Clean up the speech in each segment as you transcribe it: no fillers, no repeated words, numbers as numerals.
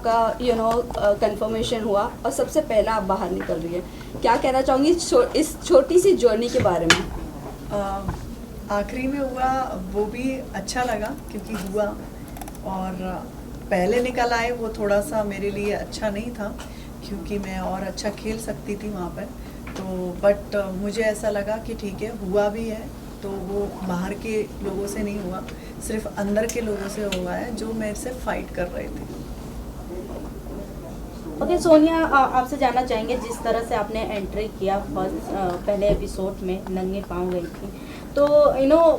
आपका कंफर्मेशन हुआ और सबसे पहला आप बाहर निकल रही है, क्या कहना चाहूँगी इस छोटी सी जर्नी के बारे में? आखिरी में हुआ वो भी अच्छा लगा क्योंकि हुआ, और पहले निकल आए वो थोड़ा सा मेरे लिए अच्छा नहीं था क्योंकि मैं और अच्छा खेल सकती थी वहाँ पर। तो बट मुझे ऐसा लगा कि ठीक है, हुआ भी है तो वो बाहर के लोगों से नहीं हुआ, सिर्फ अंदर के लोगों से हुआ है जो मेरे से फाइट कर रहे थे। ओके सोनिया, आपसे जानना चाहेंगे जिस तरह से आपने एंट्री किया पहले एपिसोड में नंगे पाँव गई थी, तो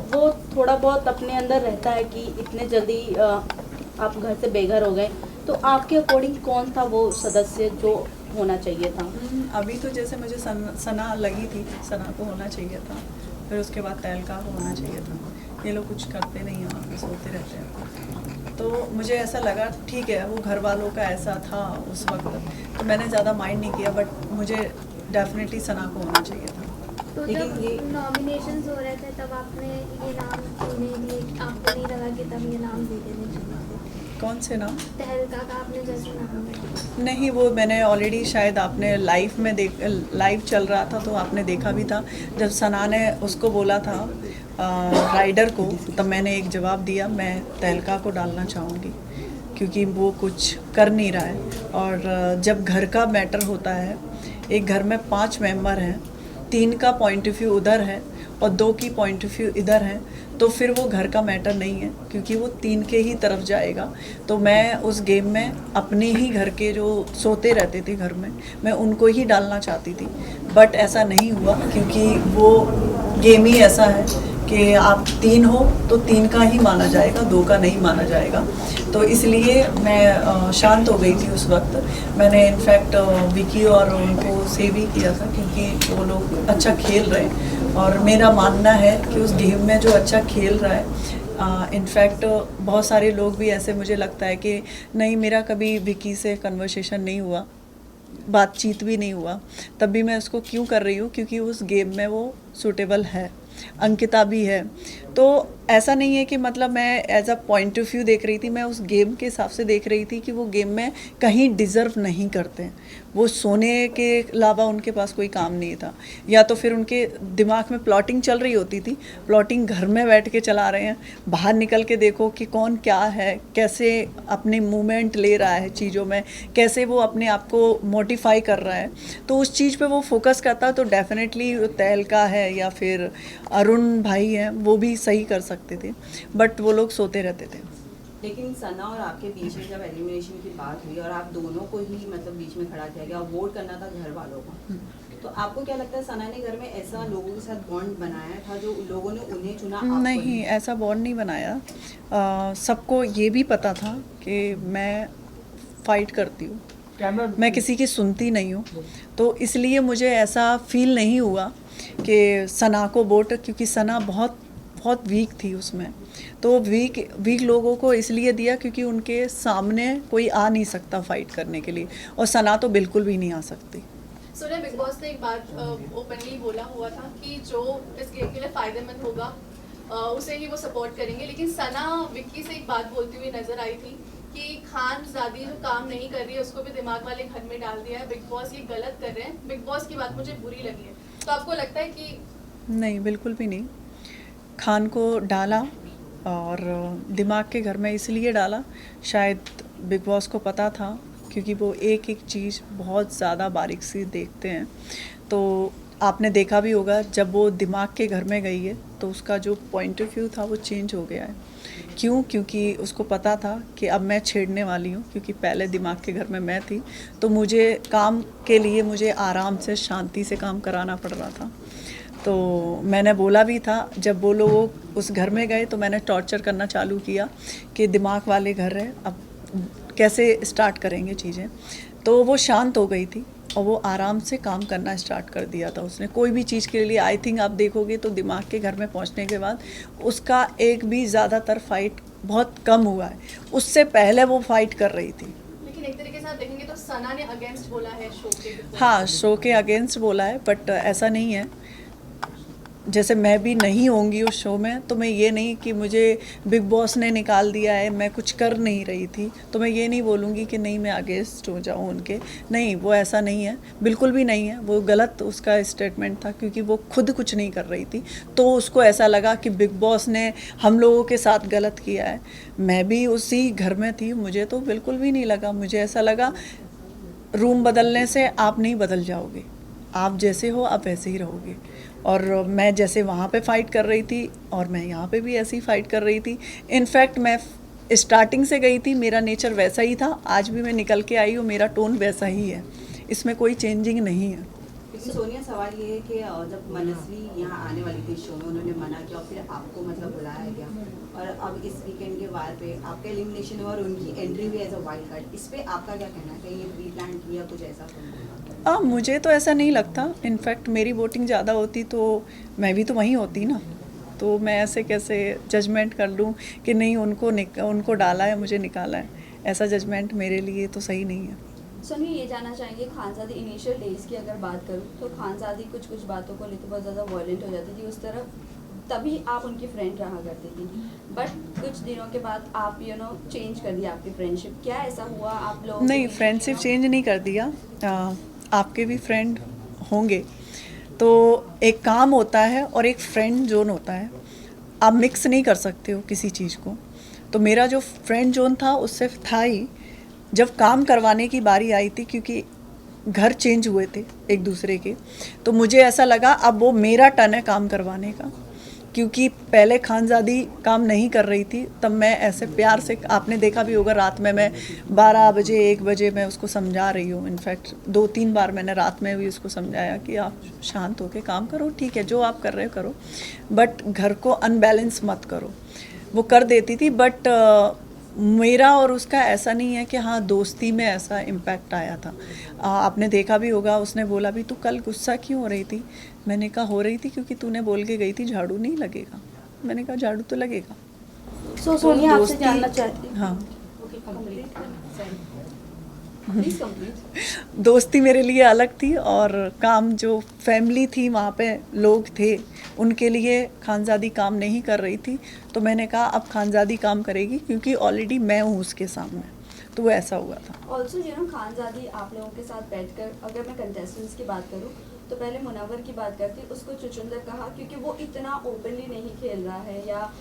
वो थोड़ा बहुत अपने अंदर रहता है कि इतने जल्दी आप घर से बेघर हो गए, तो आपके अकॉर्डिंग कौन था वो सदस्य जो होना चाहिए था? अभी तो जैसे मुझे सना लगी थी, सना को होना चाहिए था, फिर उसके बाद तहलका को होना चाहिए था। ये लोग कुछ करते नहीं हैं, वहाँ पे सोते रहते हैं। तो मुझे ऐसा लगा ठीक है, वो घर वालों का ऐसा था उस वक्त, तो मैंने ज़्यादा माइंड नहीं किया, बट मुझे डेफिनेटली सना को होना चाहिए था। तो जब नॉमिनेशंस हो रहे थे तब आपने ये नाम क्यों नहीं दिए? आपको नहीं लगा कि तब ये नाम दे देने चाहिए थे? कौन से नाम? तहलका का आपने जैसे नाम दिया। नहीं, वो मैंने ऑलरेडी शायद आपने लाइव चल रहा था तो आपने देखा भी था, जब सना ने उसको बोला था राइडर को, तब मैंने एक जवाब दिया, मैं तहलका को डालना चाहूँगी क्योंकि वो कुछ कर नहीं रहा है। और जब घर का मैटर होता है, एक घर में 5 मेंबर हैं, 3 का पॉइंट ऑफ व्यू उधर है और 2 की पॉइंट ऑफ व्यू इधर है, तो फिर वो घर का मैटर नहीं है क्योंकि वो 3 के ही तरफ जाएगा। तो मैं उस गेम में अपने ही घर के जो सोते रहते थे घर में, मैं उनको ही डालना चाहती थी, बट ऐसा नहीं हुआ क्योंकि वो गेम ही ऐसा है कि आप 3 हो तो 3 का ही माना जाएगा, 2 का नहीं माना जाएगा। तो इसलिए मैं शांत हो गई थी उस वक्त। मैंने इनफैक्ट विकी और उनको से भी किया था क्योंकि वो लोग अच्छा खेल रहे हैं और मेरा मानना है कि उस गेम में जो अच्छा खेल रहा है, इनफैक्ट बहुत सारे लोग भी ऐसे, मुझे लगता है कि नहीं, मेरा कभी विकी से कन्वर्सेशन नहीं हुआ, बातचीत भी नहीं हुआ, तब भी मैं उसको क्यों कर रही हूँ क्योंकि उस गेम में वो सूटेबल है, अंकिता भी है। तो ऐसा नहीं है कि मतलब मैं as a point of view देख रही थी, मैं उस गेम के हिसाब से देख रही थी कि वो गेम में कहीं डिज़र्व नहीं करते हैं, वो सोने के अलावा उनके पास कोई काम नहीं था, या तो फिर उनके दिमाग में प्लॉटिंग चल रही होती थी, प्लॉटिंग घर में बैठ के चला रहे हैं, बाहर निकल के देखो कि कौन क्या है, कैसे अपने मूवमेंट ले रहा है चीज़ों में, कैसे वो अपने आप को मोटिफाई कर रहा है, तो उस चीज़ पे वो फोकस करता है। तो डेफिनेटली तहलका है या फिर अरुण भाई हैं, वो भी सही कर सकते थे, बट वो लोग सोते रहते थे। लेकिन सना और आपके बीच में जब एलिमिनेशन की बात हुई और आप दोनों को ही मतलब बीच में खड़ा किया गया, वोट करना था घर वालों का, तो आपको क्या लगता है सना ने घर में ऐसा लोगों के साथ बॉन्ड बनाया था जो लोगों ने उन्हें चुना? नहीं, ऐसा बॉन्ड नहीं बनाया। सबको ये भी पता था कि मैं फाइट करती हूँ, मैं किसी की सुनती नहीं हूँ, तो इसलिए मुझे ऐसा फील नहीं हुआ कि सना को वोट, क्योंकि सना बहुत बहुत वीक थी उसमें, तो वीक लोगों को इसलिए दिया क्योंकि उनके सामने कोई आ नहीं सकता फाइट करने के लिए, और सना तो बिल्कुल भी नहीं आ सकती। सोनिया, बिग बॉस ने एक बात ओपनली बोला हुआ था कि जो इस गेम के लिए फायदेमंद होगा उसे ही वो सपोर्ट करेंगे, लेकिन सना विक्की से एक बात बोलती हुई नजर आई थी कि खानजादी जो काम नहीं कर रही है उसको भी दिमाग वाले घर में डाल दिया है, बिग बॉस ये गलत कर रहे हैं। बिग बॉस की बात मुझे बुरी लगी है, तो आपको लगता है कि? नहीं, बिल्कुल भी नहीं। खान को डाला और दिमाग के घर में इसलिए डाला, शायद बिग बॉस को पता था क्योंकि वो एक एक चीज़ बहुत ज़्यादा बारीक सी देखते हैं। तो आपने देखा भी होगा जब वो दिमाग के घर में गई है तो उसका जो पॉइंट ऑफ व्यू था वो चेंज हो गया है। क्यों? क्योंकि उसको पता था कि अब मैं छेड़ने वाली हूँ, क्योंकि पहले दिमाग के घर में मैं थी, तो मुझे काम के लिए मुझे आराम से शांति से काम कराना पड़ रहा था। तो मैंने बोला भी था, जब वो लोग उस घर में गए तो मैंने टॉर्चर करना चालू किया कि दिमाग वाले घर है, अब कैसे स्टार्ट करेंगे चीज़ें। तो वो शांत हो गई थी और वो आराम से काम करना स्टार्ट कर दिया था उसने, कोई भी चीज़ के लिए। आई थिंक आप देखोगे तो दिमाग के घर में पहुंचने के बाद उसका एक भी ज़्यादातर फाइट बहुत कम हुआ है, उससे पहले वो फाइट कर रही थी। लेकिन एक तरीके से आप देखेंगे तो सना ने अगेंस्ट बोला है शो के। हाँ, शो के अगेंस्ट बोला है, बट ऐसा नहीं है। जैसे मैं भी नहीं होंगी उस शो में, तो मैं ये नहीं कि मुझे बिग बॉस ने निकाल दिया है, मैं कुछ कर नहीं रही थी, तो मैं ये नहीं बोलूँगी कि नहीं मैं अगेंस्ट हो जाऊँ उनके। नहीं, वो ऐसा नहीं है, बिल्कुल भी नहीं है। वो गलत उसका स्टेटमेंट था, क्योंकि वो खुद कुछ नहीं कर रही थी, तो उसको ऐसा लगा कि बिग बॉस ने हम लोगों के साथ गलत किया है। मैं भी उसी घर में थी, मुझे तो बिल्कुल भी नहीं लगा। मुझे ऐसा लगा रूम बदलने से आप नहीं बदल जाओगे, आप जैसे हो आप वैसे ही रहोगे। और मैं जैसे वहाँ पे फ़ाइट कर रही थी और मैं यहाँ पे भी ऐसी फ़ाइट कर रही थी। इनफैक्ट मैं स्टार्टिंग से गई थी, मेरा नेचर वैसा ही था, आज भी मैं निकल के आई हूँ, मेरा टोन वैसा ही है, इसमें कोई चेंजिंग नहीं है। लेकिन सोनिया, सवाल ये है कि जब मनस्वी यहाँ आने वाली थी शो में, उन्होंने मना किया और फिर आपको मतलब बुलाया गया, और अब इस वीकेंड के वार पे आपका एलिमिनेशन हुआ और उनकी एंट्री भी एज अ वाइल्ड कार्ड, इस पे आपका क्या कहना है? कहीं ये प्री प्लान किया कुछ ऐसा? मुझे तो ऐसा नहीं लगता। इनफैक्ट मेरी वोटिंग ज़्यादा होती तो मैं भी तो वहीं होती ना, तो मैं ऐसे कैसे जजमेंट कर लूँ कि नहीं उनको डाला है मुझे निकाला है, ऐसा जजमेंट मेरे लिए तो सही नहीं है। सोनिया, ये जानना चाहेंगे खानज़ादी इनिशियल डेज की अगर बात करूँ तो खानज़ादी कुछ कुछ बातों को लेकर बहुत ज़्यादा वायलेंट हो जाती थी उस तरफ, तभी आप उनकी फ्रेंड रहा करती थी। बट कुछ दिनों के बाद आप चेंज कर दिया आपकी फ्रेंडशिप, क्या ऐसा हुआ आप लोग? नहीं, फ्रेंडशिप चेंज नहीं कर दिया। आपके भी फ्रेंड होंगे, तो एक काम होता है और एक फ्रेंड जोन होता है, आप मिक्स नहीं कर सकते हो किसी चीज़ को। तो मेरा जो फ्रेंड जोन था उससे था ही, जब काम करवाने की बारी आई थी, क्योंकि घर चेंज हुए थे एक दूसरे के, तो मुझे ऐसा लगा अब वो मेरा टर्न है काम करवाने का, क्योंकि पहले खानज़ादी काम नहीं कर रही थी, तब मैं ऐसे प्यार से, आपने देखा भी होगा रात में मैं 12 बजे 1 बजे मैं उसको समझा रही हूँ। इनफैक्ट 2-3 बार मैंने रात में भी उसको समझाया कि आप शांत होकर काम करो, ठीक है जो आप कर रहे हो करो, बट घर को अनबैलेंस मत करो। वो कर देती थी, बट मेरा और उसका ऐसा नहीं है कि हाँ दोस्ती में ऐसा इम्पैक्ट आया था। आपने देखा भी होगा, उसने बोला भी तू कल गुस्सा क्यों हो रही थी? मैंने कहा हो रही थी क्योंकि तूने बोल के गई थी झाड़ू नहीं लगेगा। मैंने कहा झाड़ू तो लगेगा। सो सोनिया, आपसे दोस्ती- जानना चाहती हूँ। हाँ, प्लीज कंप्लीट। दोस्ती मेरे लिए अलग थी और काम जो फैमिली थी वहाँ पे लोग थे उनके लिए खानज़ादी काम नहीं कर रही थी, तो मैंने कहा अब खानज़ादी काम करेगी क्योंकि ऑलरेडी मैं हूँ उसके सामने, तो वो ऐसा हुआ था। ऑल्सो खानज़ादी आप लोगों के साथ बैठकर, अगर मैं कंटेस्टेंट्स की बात करूँ तो पहले मुनव्वर की बात करती, उसको चुचुंदर कहा क्योंकि वो इतना ओपनली नहीं खेल रहा है, या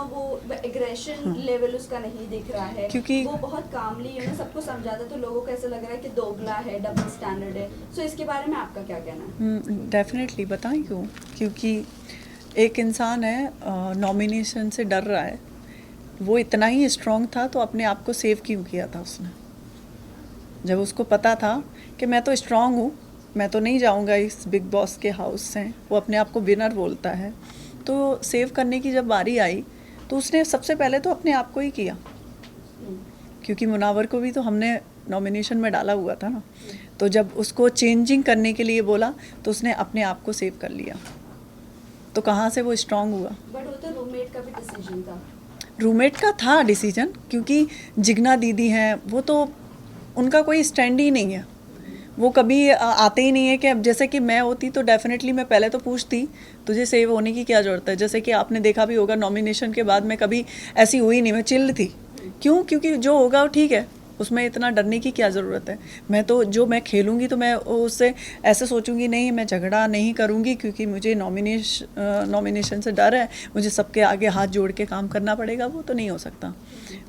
वो एग्रेशन लेवल उसका नहीं दिख रहा है, क्योंकि वो बहुत कामली सबको समझाता, तो लोगों को ऐसा लग रहा है कि दोगला है, डबल स्टैंडर्ड है। सो इसके बारे में आपका क्या कहना है? डेफिनेटली बताएं क्यों, क्योंकि एक इंसान है नॉमिनेशन से डर रहा है, वो इतना ही स्ट्रॉन्ग था तो अपने आप को सेव क्यों किया था उसने? जब उसको पता था कि मैं तो स्ट्रॉन्ग हूँ, मैं तो नहीं जाऊँगा इस बिग बॉस के हाउस से, वो अपने आप को विनर बोलता है, तो सेव करने की जब बारी आई तो उसने सबसे पहले तो अपने आप को ही किया, क्योंकि मुनावर को भी तो हमने नॉमिनेशन में डाला हुआ था ना, तो जब उसको चेंजिंग करने के लिए बोला तो उसने अपने आप को सेव कर लिया, तो कहाँ से वो स्ट्रॉन्ग हुआ? बट वो तो रूममेट का भी डिसीजन था। रूममेट का था डिसीजन, क्योंकि जिग्ना दीदी हैं, वो तो उनका कोई स्टैंड ही नहीं है, वो कभी आते ही नहीं है। कि अब जैसे कि मैं होती तो डेफिनेटली मैं पहले तो पूछती तुझे सेव होने की क्या ज़रूरत है, जैसे कि आपने देखा भी होगा नॉमिनेशन के बाद मैं कभी ऐसी हुई नहीं, मैं चिल्ड थी। क्यों? क्योंकि जो होगा वो ठीक है, उसमें इतना डरने की क्या ज़रूरत है। मैं तो जो मैं खेलूँगी तो मैं उससे ऐसे सोचूंगी, नहीं मैं झगड़ा नहीं करूँगी क्योंकि मुझे नॉमिनेशन से डर है, मुझे सबके आगे हाथ जोड़ के काम करना पड़ेगा, वो तो नहीं हो सकता।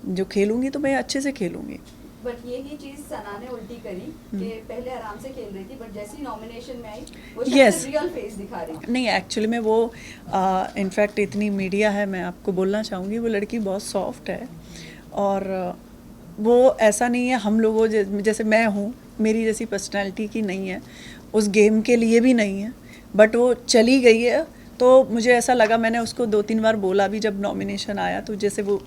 जो खेलूँगी तो मैं अच्छे से खेलूँगी। बट यही चीज सना ने उल्टी करी कि पहले आराम से खेल रही थी, बट जैसे ही नॉमिनेशन में आई वो Yes. रियल फेस दिखा रही थी। नहीं, एक्चुअली में वो इनफैक्ट इतनी मीडिया है, मैं आपको बोलना चाहूँगी वो लड़की बहुत सॉफ्ट है, और वो ऐसा नहीं है हम लोगों जैसे मैं हूँ, मेरी जैसी पर्सनैलिटी की नहीं है, उस गेम के लिए भी नहीं है, बट वो चली गई है। तो मुझे ऐसा लगा, मैंने उसको 2-3 बार बोला भी जब नॉमिनेशन आया, तो जैसे वो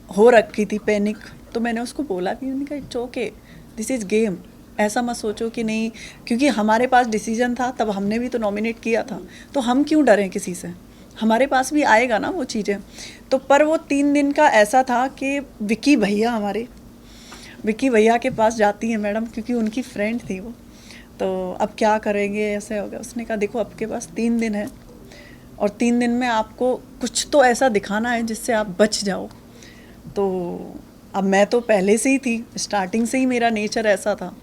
हो रखी थी पैनिक, तो मैंने उसको बोला भी, उन्होंने कहा it's okay, this is game, ऐसा मत सोचो कि नहीं, क्योंकि हमारे पास डिसीजन था, तब हमने भी तो नॉमिनेट किया था, तो हम क्यों डरें किसी से, हमारे पास भी आएगा ना वो चीज़ें। तो पर वो 3 दिन का ऐसा था कि विक्की भैया के पास जाती है मैडम, क्योंकि उनकी फ्रेंड थी वो, तो अब क्या करेंगे, ऐसे होगा। उसने कहा देखो आपके पास 3 दिन है, और 3 दिन में आपको कुछ तो ऐसा दिखाना है जिससे आप बच जाओ। तो अब मैं तो पहले से ही थी, स्टार्टिंग से ही मेरा नेचर ऐसा था,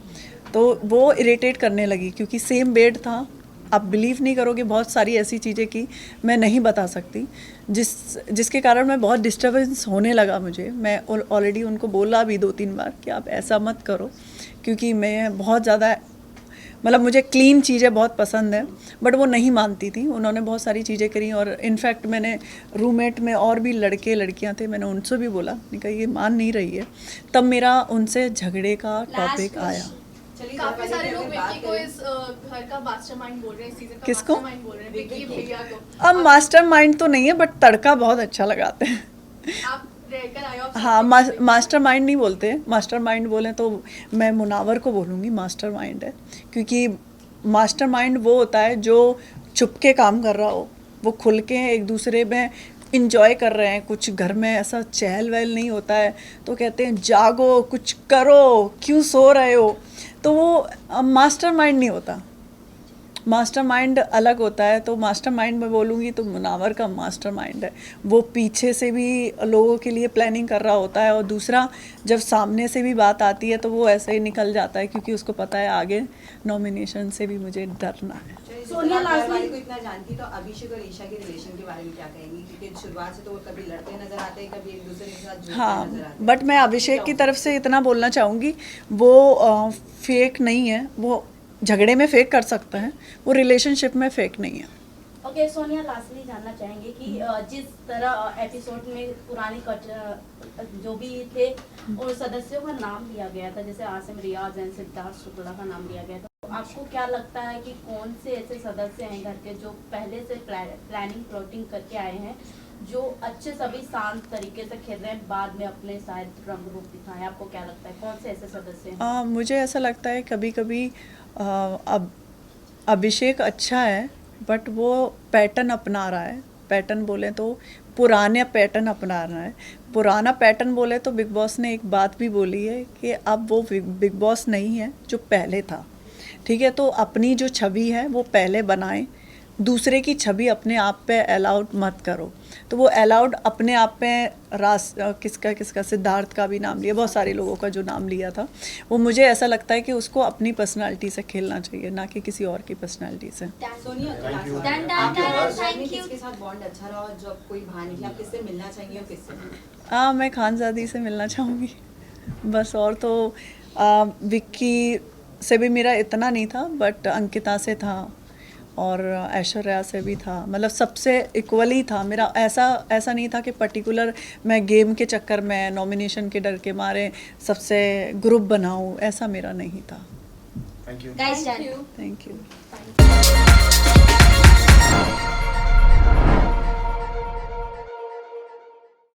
तो वो इरिटेट करने लगी क्योंकि सेम बेड था। आप बिलीव नहीं करोगे, बहुत सारी ऐसी चीज़ें की मैं नहीं बता सकती, जिसके कारण मैं बहुत डिस्टर्बेंस होने लगा मुझे। मैं ऑलरेडी उनको बोला भी 2-3 बार कि आप ऐसा मत करो, क्योंकि मैं बहुत ज़्यादा मतलब मुझे क्लीन चीज़ें बहुत पसंद है, बट वो नहीं मानती थी। उन्होंने बहुत सारी चीज़ें करी और इनफैक्ट मैंने रूममेट में और भी लड़के लड़कियां थे, मैंने उनसे भी बोला, नहीं कहा ये मान नहीं रही है। तब मेरा उनसे झगड़े का टॉपिक आया। चलिए काफी सारे लोग अगर बात विक्की को करें- इस घर का मास्टरमाइंड बोल रहे हैं, इस सीजन का किसको? मास्टरमाइंड बोल रहे हैं, विक्की भैया को। अब मास्टरमाइंड तो नहीं है, बट तड़का बहुत अच्छा लगाते हैं। आप रहकर आए हो, आप हाँ, समझते हैं। मास्टरमाइंड नहीं बोलते, मास्टरमाइंड बोलें तो मैं मुनावर को बोलूँगी मास्टरमाइंड है, क्योंकि मास्टरमाइंड वो होता है जो चुपके काम कर रहा हो, वो खुल के एक दूसरे में इंजॉय कर रहे हैं। कुछ घर में ऐसा चहल वहल नहीं होता है तो कहते हैं जागो, कुछ करो, क्यों सो रहे हो, तो वो मास्टरमाइंड नहीं होता। मास्टरमाइंड अलग होता है। तो मास्टरमाइंड मैं बोलूँगी तो मुनावर का मास्टरमाइंड है, वो पीछे से भी लोगों के लिए प्लानिंग कर रहा होता है, और दूसरा जब सामने से भी बात आती है तो वो ऐसे ही निकल जाता है, क्योंकि उसको पता है आगे नॉमिनेशन से भी मुझे डरना है। चलिए, सोनिया जितना लास्ट में- घरवाली को इतना जानती, तो अभिषेक और ईशा के रिलेशन के बारे में क्या कहेंगी? क्योंकि शुरुआत से तो वो कभी लड़ते नजर आते हैं, कभी एक दूसरे के साथ जुड़ते हाँ, नजर आते हैं। बट मैं अभिषेक की तरफ से इतना बोलना चाहूँगी, वो फेक नहीं है। वो झगड़े में फेक कर सकता है, वो रिलेशनशिप में फेक नहीं है। ओके सोनिया, लास्टली जानना चाहेंगे कि जिस तरह एपिसोड में पुरानी जो भी थे उन सदस्यों का नाम लिया गया था, जैसे आसिम रियाज एंड सिद्धार्थ शुक्ला का नाम लिया गया था, तो आपको क्या लगता है कि कौन से ऐसे सदस्य हैं घर के जो पहले से प्लानिंग प्लॉटिंग करके आए हैं, जो अच्छे सभी शांत तरीके से खेल रहे हैं, बाद में अपने शायद रंग रूप दिखाएं? आपको क्या लगता है कौन से ऐसे सदस्य हैं? मुझे ऐसा लगता है कभी कभी अब अभिषेक अच्छा है, बट वो पैटर्न अपना रहा है। पैटर्न बोले तो पुराने पैटर्न अपना रहा है। पुराना पैटर्न बोले तो बिग बॉस ने एक बात भी बोली है कि अब वो बिग बॉस नहीं है जो पहले था, ठीक है। तो अपनी जो छवि है वो पहले बनाएं, दूसरे की छवि अपने आप पे अलाउड मत करो। तो वो अलाउड अपने आप पे किसका सिद्धार्थ का भी नाम लिया, बहुत सारे लोगों का जो नाम लिया था, वो मुझे ऐसा लगता है कि उसको अपनी पर्सनालिटी से खेलना चाहिए, ना कि किसी और की पर्सनालिटी से। सोनिया, Done, done, आपके done, और साथ में thank you. किसके साथ बॉन्ड अच्छा रहा, और जब कोई भाई नहीं, आप किससे मिलना चाहेंगे और किससे? मैं खानजादी से मिलना चाहूँगी बस। और तो विक्की से भी मेरा इतना नहीं था, बट अंकिता से था और ऐश्वर्या से भी था, मतलब सबसे इक्वली था मेरा। ऐसा नहीं था कि पर्टिकुलर मैं गेम के चक्कर में, नॉमिनेशन के डर के मारे सबसे ग्रुप बनाऊं, ऐसा मेरा नहीं था। Thank you. Guys, done. Thank you. Thank you.